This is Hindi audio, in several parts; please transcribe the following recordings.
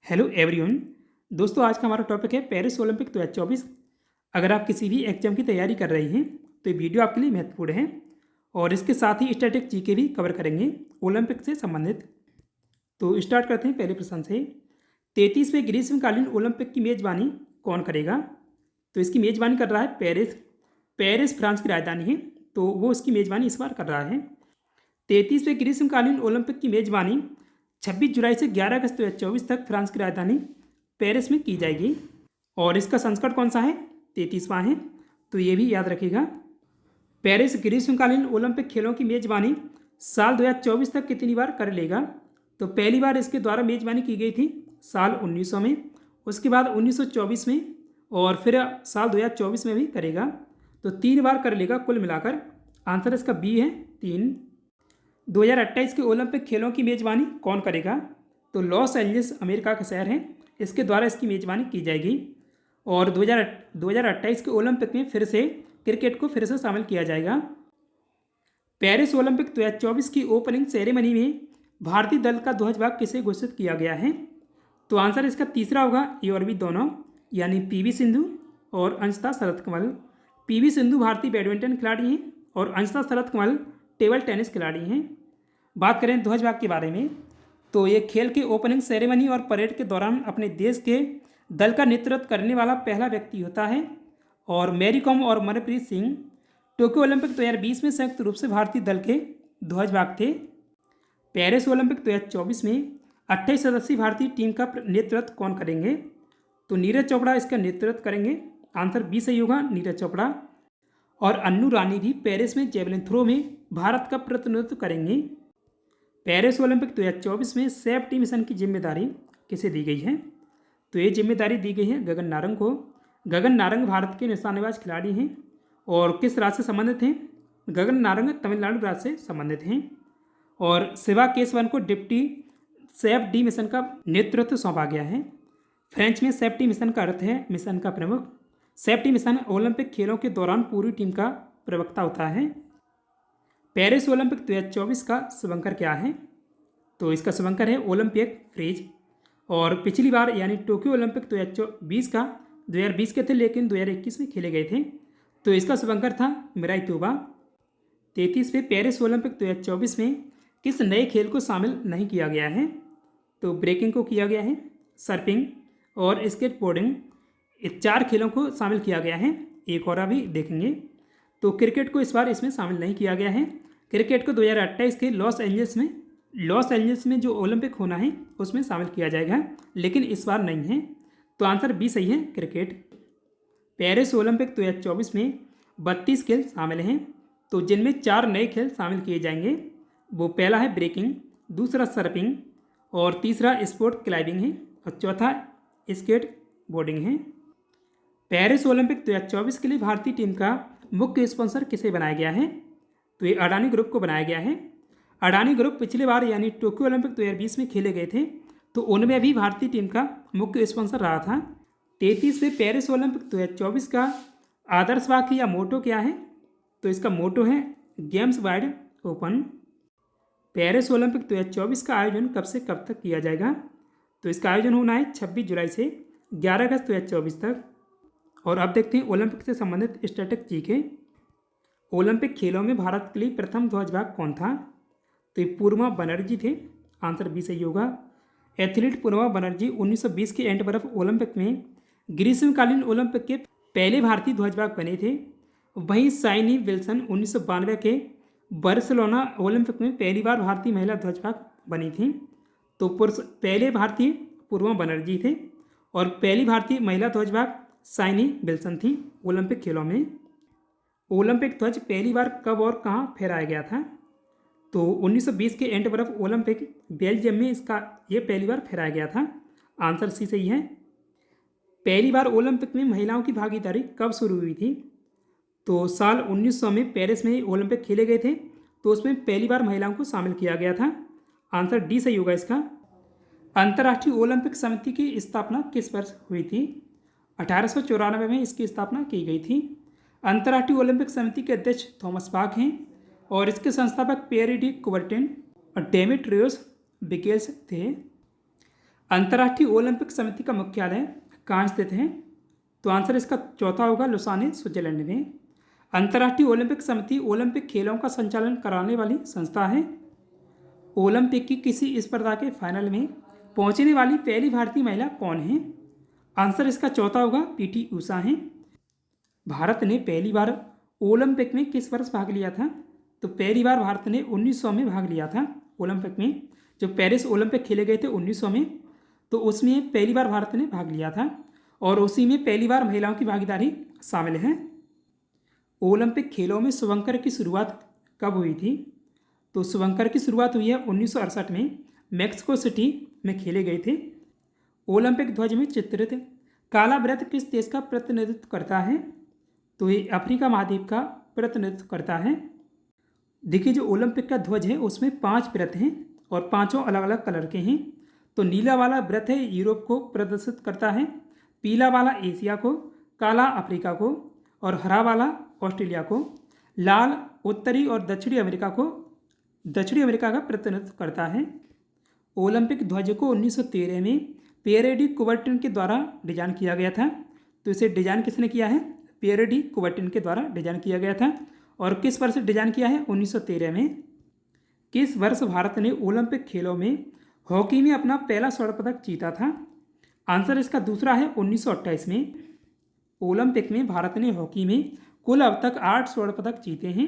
Hello everyone. दोस्तों, आज का हमारा टॉपिक है पेरिस ओलंपिक 2024। अगर आप किसी भी एग्जाम की तैयारी कर रही हैं तो ये वीडियो आपके लिए महत्वपूर्ण है और इसके साथ ही स्टैटिक जीके भी कवर करेंगे ओलंपिक से संबंधित। तो स्टार्ट करते हैं पहले प्रश्न से। 33वें ग्रीष्मकालीन ओलंपिक की मेज़बानी कौन करेगा? तो इसकी मेज़बानी कर रहा है पेरिस। पेरिस फ्रांस की राजधानी है, तो वो इसकी मेज़बानी इस बार कर रहा है। 33वें ग्रीष्मकालीन ओलंपिक की मेज़बानी 26 जुलाई से 11 अगस्त 2024 तक फ्रांस की राजधानी पेरिस में की जाएगी। और इसका संस्करण कौन सा है? 33वां है, तो ये भी याद रखिएगा। पेरिस ग्रीष्मकालीन ओलंपिक खेलों की मेज़बानी साल 2024 तक कितनी बार कर लेगा? तो पहली बार इसके द्वारा मेज़बानी की गई थी साल 1900 में, उसके बाद 1924 में और फिर साल 2024 में भी करेगा। तो 3 बार कर लेगा कुल मिलाकर। आंसर इसका बी है 3। 2028 के ओलंपिक खेलों की मेज़बानी कौन करेगा? तो लॉस एंजलिस अमेरिका का शहर है, इसके द्वारा इसकी मेज़बानी की जाएगी। और 2028 के ओलंपिक में फिर से क्रिकेट को फिर से शामिल किया जाएगा। पेरिस ओलंपिक 2024 की ओपनिंग सेरेमनी में भारतीय दल का ध्वजभाग किसे घोषित किया गया है? तो आंसर इसका तीसरा होगा ए और बी दोनों, यानी पीवी सिंधु और अंशिता शरत कमल। पीवी सिंधु भारतीय बैडमिंटन खिलाड़ी हैं और अंशिता शरत कमल टेबल टेनिस खिलाड़ी हैं। बात करें ध्वजभाग के बारे में, तो ये खेल के ओपनिंग सेरेमनी और परेड के दौरान अपने देश के दल का नेतृत्व करने वाला पहला व्यक्ति होता है। और मैरी कॉम और मनप्रीत सिंह टोक्यो ओलंपिक 2020 में संयुक्त रूप से भारतीय दल के ध्वजभाग थे। पेरिस ओलंपिक 2024 में 28 सदस्यीय भारतीय टीम का नेतृत्व कौन करेंगे? तो नीरज चोपड़ा इसका नेतृत्व करेंगे। आंसर बी सही होगा, नीरज चोपड़ा। और अन्नू रानी भी पेरिस में जेवलिन थ्रो में भारत का प्रतिनिधित्व करेंगे। पेरिस ओलंपिक 2024 में सेफ्टी मिशन की जिम्मेदारी किसे दी गई है? तो ये जिम्मेदारी दी गई है गगन नारंग को। गगन नारंग भारत के निशानेबाज खिलाड़ी हैं और किस राज्य से संबंधित हैं? गगन नारंग तमिलनाडु राज्य से संबंधित हैं। और शिवा केशवन को डिप्टी सेफ्टी मिशन का नेतृत्व सौंपा गया है। फ्रेंच में सेफ्टी मिशन का अर्थ है मिशन का प्रमुख। सेफ्टी मिशन ओलंपिक खेलों के दौरान पूरी टीम का प्रवक्ता होता है। पेरिस ओलंपिक 2024 का शुभंकर क्या है? तो इसका शुभंकर है ओलंपिक फ्रीज। और पिछली बार यानी टोक्यो ओलंपिक 2020 के थे, लेकिन 2021 में खेले गए थे, तो इसका शुभंकर था मिराई तोबा। 33वें पेरिस ओलंपिक 2024 में किस नए खेल को शामिल नहीं किया गया है? तो ब्रेकिंग को किया गया है, सर्फिंग और स्केटबोर्डिंग, इस 4 खेलों को शामिल किया गया है। एक और अभी देखेंगे। तो क्रिकेट को इस बार इसमें शामिल नहीं किया गया है। क्रिकेट को 2028 के लॉस एंजल्स में जो ओलंपिक होना है उसमें शामिल किया जाएगा, लेकिन इस बार नहीं है। तो आंसर बी सही है, क्रिकेट। पेरिस ओलंपिक 2024 में 32 खेल शामिल हैं, तो जिनमें 4 नए खेल शामिल किए जाएंगे। वो पहला है ब्रेकिंग, दूसरा सर्फिंग और तीसरा स्पोर्ट क्लाइंबिंग है और चौथा स्केट बोर्डिंग है। पेरिस ओलंपिक 2024 के लिए भारतीय टीम का मुख्य स्पॉन्सर किसे बनाया गया है? तो ये अडानी ग्रुप को बनाया गया है। अडानी ग्रुप पिछले बार यानी टोक्यो ओलंपिक 2020 में खेले गए थे, तो उनमें भी भारतीय टीम का मुख्य स्पॉन्सर रहा था। 33वें पेरिस ओलंपिक 2024 का आदर्श वाक्य या मोटो क्या है? तो इसका मोटो है games wide open. Paris Olympic 2024 का आयोजन कब से कब तक किया जाएगा? तो इसका आयोजन होना है 26 जुलाई से 11 अगस्त 2024 तक। और अब देखते हैं ओलंपिक से संबंधित स्टैटिक जीके। ओलंपिक खेलों में भारत के लिए प्रथम ध्वजभाग कौन था? तो ये पूर्वा बनर्जी थे। आंसर बी सही होगा। एथलीट पूर्वा बनर्जी 1920 के एंटवर्प ओलंपिक में ग्रीष्मकालीन ओलंपिक के पहले भारतीय ध्वजभाग बने थे। वहीं साइनी विल्सन 1992 के बार्सिलोना ओलंपिक में पहली बार भारतीय महिला ध्वजभाग बनी थी। तो पहले भारतीय पूर्वा बनर्जी थे और पहली भारतीय महिला ध्वजभाग साइनी विल्सन थी ओलंपिक खेलों में। ओलंपिक ध्वज पहली बार कब और कहाँ फहराया गया था? तो 1920 के एंटवर्प ओलंपिक बेल्जियम में इसका ये पहली बार फहराया गया था। आंसर सी सही है। पहली बार ओलंपिक में महिलाओं की भागीदारी कब शुरू हुई थी? तो साल 1900 में पेरिस में ओलंपिक खेले गए थे, तो उसमें पहली बार महिलाओं को शामिल किया गया था। आंसर डी सही होगा इसका। अंतर्राष्ट्रीय ओलंपिक समिति की स्थापना किस वर्ष हुई थी? 1894 में इसकी स्थापना की गई थी। अंतर्राष्ट्रीय ओलंपिक समिति के अध्यक्ष थॉमस बाक हैं और इसके संस्थापक पियर डी कुबर्टिन और डेमिट्रियोस बिकेल्स थे। अंतर्राष्ट्रीय ओलंपिक समिति का मुख्यालय कहाँ स्थित है? तो आंसर इसका चौथा होगा लुसाने, स्विट्जरलैंड में। अंतर्राष्ट्रीय ओलंपिक समिति ओलंपिक खेलों का संचालन कराने वाली संस्था है। ओलंपिक की किसी स्पर्धा के फाइनल में पहुंचने वाली पहली भारतीय महिला कौन है? आंसर इसका चौथा होगा पीटी ऊषा है। भारत ने पहली बार ओलंपिक में किस वर्ष भाग लिया था? तो पहली बार भारत ने 1900 में भाग लिया था ओलंपिक में। जो पेरिस ओलंपिक खेले गए थे 1900 में, तो उसमें पहली बार भारत ने भाग लिया था और उसी में पहली बार महिलाओं की भागीदारी शामिल है। ओलंपिक खेलों में शुभंकर की शुरुआत कब हुई थी? तो शुभंकर की शुरुआत हुई है 1968 में, मैक्सिको सिटी में खेले गए थे। ओलंपिक ध्वज में चित्रित काला वृत्त किस देश का प्रतिनिधित्व करता है? तो ये अफ्रीका महाद्वीप का प्रतिनिधित्व करता है। देखिए, जो ओलंपिक का ध्वज है उसमें 5 वृत्त हैं और पांचों अलग अलग कलर के हैं। तो नीला वाला वृत्त है यूरोप को प्रदर्शित करता है, पीला वाला एशिया को, काला अफ्रीका को और हरा वाला ऑस्ट्रेलिया को, लाल उत्तरी और दक्षिणी अमेरिका का प्रतिनिधित्व करता है। ओलंपिक ध्वज को 1913 में पियरे डी कुबर्टिन के द्वारा डिजाइन किया गया था। तो इसे डिजाइन किसने किया है? पियरे डी कुबर्टिन के द्वारा डिजाइन किया गया था। और किस वर्ष डिजाइन किया है? 1913 में। किस वर्ष भारत ने ओलंपिक खेलों में हॉकी में अपना पहला स्वर्ण पदक जीता था? आंसर इसका दूसरा है 1928 में। ओलंपिक में भारत ने हॉकी में कुल अब तक 8 स्वर्ण पदक जीते हैं।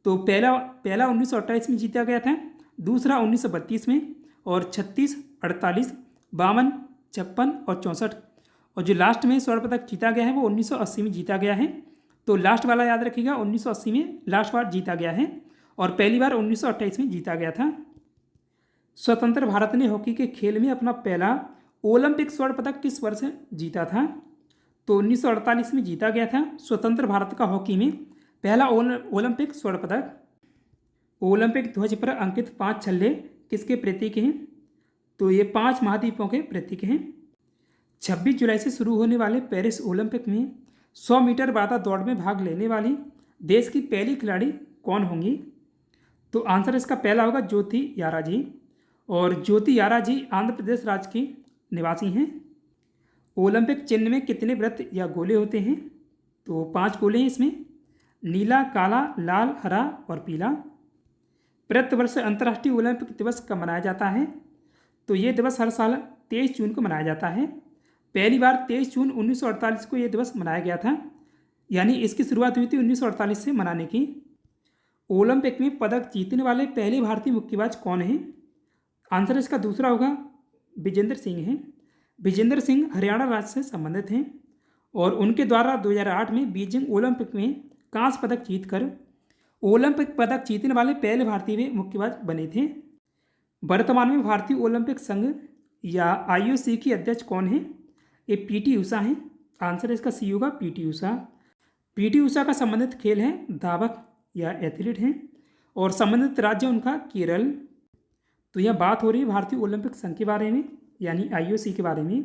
तो पहला 1928 में जीता गया था, दूसरा 1932 में और 36, 48, 52, 56 और 64, और जो लास्ट में स्वर्ण पदक जीता गया है वो 1980 में जीता गया है। तो लास्ट वाला याद रखिएगा, 1980 में लास्ट बार जीता गया है और पहली बार 1928 में जीता गया था। स्वतंत्र भारत ने हॉकी के खेल में अपना पहला ओलंपिक स्वर्ण पदक किस वर्ष जीता था? तो 1948 में जीता गया था स्वतंत्र भारत का हॉकी में पहला ओलंपिक स्वर्ण पदक। ओलंपिक ध्वज पर अंकित 5 छल्ले किसके प्रतीक हैं? तो ये 5 महाद्वीपों के प्रतीक हैं। 26 जुलाई से शुरू होने वाले पेरिस ओलंपिक में 100 मीटर बाधा दौड़ में भाग लेने वाली देश की पहली खिलाड़ी कौन होंगी? तो आंसर इसका पहला होगा ज्योति यारा जी। और ज्योति यारा जी आंध्र प्रदेश राज्य की निवासी हैं। ओलंपिक चिन्ह में कितने वृत्त या गोले होते हैं? तो 5 गोले हैं इसमें, नीला, काला, लाल, हरा और पीला। प्रतिवर्ष अंतर्राष्ट्रीय ओलंपिक दिवस कब मनाया जाता है? तो ये दिवस हर साल 23 जून को मनाया जाता है। पहली बार 23 जून 1948 को यह दिवस मनाया गया था, यानी इसकी शुरुआत हुई थी 1948 से मनाने की। ओलंपिक में पदक जीतने वाले पहले भारतीय मुक्केबाज कौन हैं? आंसर इसका दूसरा होगा विजेंद्र सिंह हैं। विजेंद्र सिंह हरियाणा राज्य से संबंधित हैं और उनके द्वारा 2008 में बीजिंग ओलंपिक में कांस्य पदक जीतकर ओलंपिक पदक जीतने वाले पहले भारतीय मुक्केबाज बने थे। वर्तमान में भारतीय ओलंपिक संघ या IOC की अध्यक्ष कौन है? ये पीटी ऊषा हैं। आंसर इसका सी होगा पीटी ऊषा। पीटी ऊषा का संबंधित खेल है धावक या एथलीट हैं और संबंधित राज्य उनका केरल। तो यह बात हो रही है भारतीय ओलंपिक संघ के बारे में, यानी IOC के बारे में।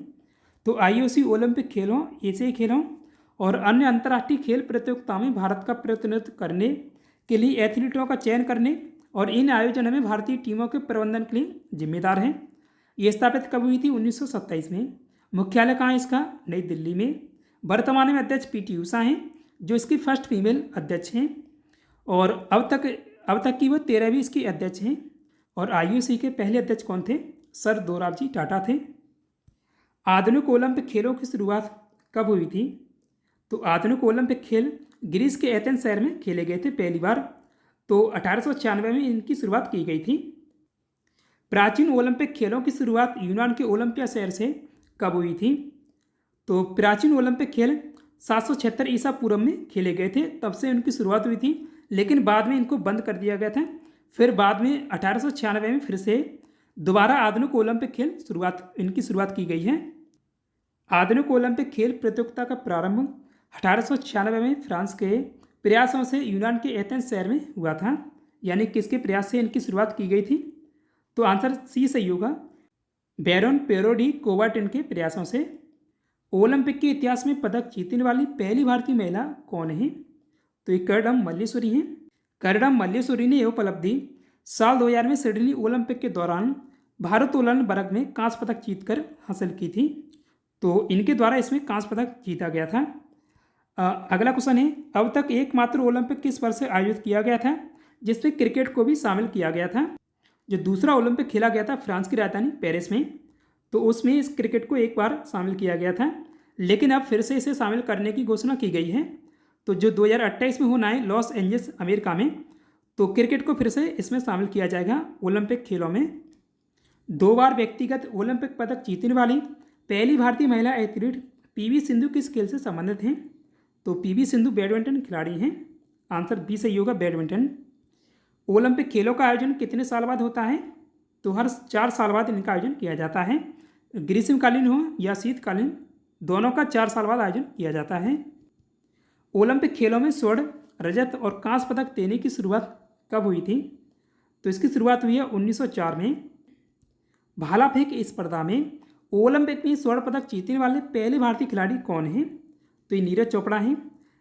तो IOC ओलंपिक खेलों, एशियाई खेलों और अन्य अंतर्राष्ट्रीय खेल प्रतियोगिताओं में भारत का प्रतिनिधित्व करने के लिए एथलीटों का चयन करने और इन आयोजनों में भारतीय टीमों के प्रबंधन के लिए जिम्मेदार हैं। ये स्थापित कब हुई थी? 1927 में। मुख्यालय कहाँ है इसका? नई दिल्ली में। वर्तमान में अध्यक्ष पीटी ऊषा हैं, जो इसकी फर्स्ट फीमेल अध्यक्ष हैं और अब तक की वो 13वीं इसकी अध्यक्ष हैं। और IOC के पहले अध्यक्ष कौन थे? सर दोराबजी टाटा थे। आधुनिक ओलंपिक खेलों की शुरुआत कब हुई थी? तो आधुनिक ओलंपिक खेल ग्रीस के एथेंस शहर में खेले गए थे पहली बार। तो 1896 में इनकी शुरुआत की गई थी। प्राचीन ओलंपिक खेलों की शुरुआत यूनान के ओलंपिया शहर से कब हुई थी? तो प्राचीन ओलंपिक खेल 776 ईसा पूर्व में खेले गए थे, तब से उनकी शुरुआत हुई थी, लेकिन बाद में इनको बंद कर दिया गया था। फिर बाद में 1896 में फिर से दोबारा आधुनिक ओलंपिक खेल इनकी शुरुआत की गई है। आधुनिक ओलंपिक खेल प्रतियोगिता का प्रारंभ 1896 में फ्रांस के प्रयासों से यूनान के एथेंस शहर में हुआ था, यानी किसके प्रयास से इनकी शुरुआत की गई थी? तो आंसर सी सही होगा, बैरोन पेरो डी कुबर्टिन के प्रयासों से। ओलंपिक के इतिहास में पदक जीतने वाली पहली भारतीय महिला कौन है? तो ये करडम मल्लेश्वरी हैं। करडम मल्लेश्वरी ने यह उपलब्धि साल 2000 में सिडनी ओलंपिक के दौरान भारोत्तोलन वर्ग में कांस्य पदक जीतकर हासिल की थी। तो इनके द्वारा इसमें कांस्य पदक जीता गया था। अगला क्वेश्चन है, अब तक एकमात्र ओलंपिक किस वर्ष से आयोजित किया गया था जिसमें क्रिकेट को भी शामिल किया गया था? जो दूसरा ओलंपिक खेला गया था फ्रांस की राजधानी पेरिस में, तो उसमें इस क्रिकेट को एक बार शामिल किया गया था, लेकिन अब फिर से इसे शामिल करने की घोषणा की गई है। तो जो 2028 में होना है लॉस एंजल्स अमेरिका में, तो क्रिकेट को फिर से इसमें शामिल किया जाएगा ओलंपिक खेलों में। 2 बार व्यक्तिगत ओलंपिक पदक जीतने वाली पहली भारतीय महिला एथलीट पीवी सिंधु किस खेल से संबंधित हैं? तो पीवी सिंधु बैडमिंटन खिलाड़ी हैं। आंसर बी सही होगा, बैडमिंटन। ओलंपिक खेलों का आयोजन कितने साल बाद होता है? तो हर 4 साल बाद इनका आयोजन किया जाता है। ग्रीष्मकालीन हो या शीतकालीन, दोनों का 4 साल बाद आयोजन किया जाता है। ओलंपिक खेलों में स्वर्ण, रजत और कांस्य पदक देने की शुरुआत कब हुई थी? तो इसकी शुरुआत हुई है 1904 में। भाला फेंक स्पर्धा में ओलंपिक में स्वर्ण पदक जीतने वाले पहले भारतीय खिलाड़ी कौन हैं? तो ये नीरज चोपड़ा हैं।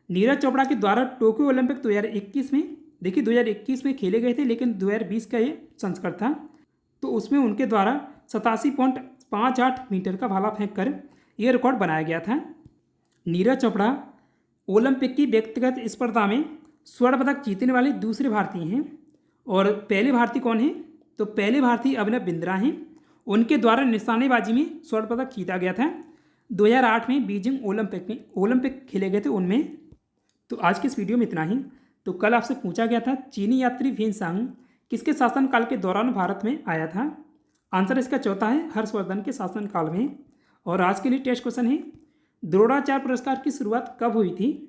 नीरज चोपड़ा के द्वारा टोक्यो ओलंपिक 2021 में, देखिए 2021 में खेले गए थे, लेकिन 2020 का ये संस्करण था, तो उसमें उनके द्वारा 87.58 मीटर का भाला फेंक कर ये रिकॉर्ड बनाया गया था। नीरज चोपड़ा ओलंपिक की व्यक्तिगत स्पर्धा में स्वर्ण पदक जीतने वाले दूसरे भारतीय हैं। और पहले भारतीय कौन हैं? तो पहले भारतीय अभिनव बिंद्रा हैं। उनके द्वारा निशानेबाजी में स्वर्ण पदक जीता गया था 2008 में बीजिंग ओलंपिक खेले गए थे उनमें। तो आज की इस वीडियो में इतना ही। तो कल आपसे पूछा गया था चीनी यात्री वेनसांग किसके शासनकाल के दौरान भारत में आया था? आंसर इसका चौथा है, हर्षवर्धन के शासनकाल में। और आज के लिए टेस्ट क्वेश्चन है, द्रोणाचार्य पुरस्कार की शुरुआत कब हुई थी?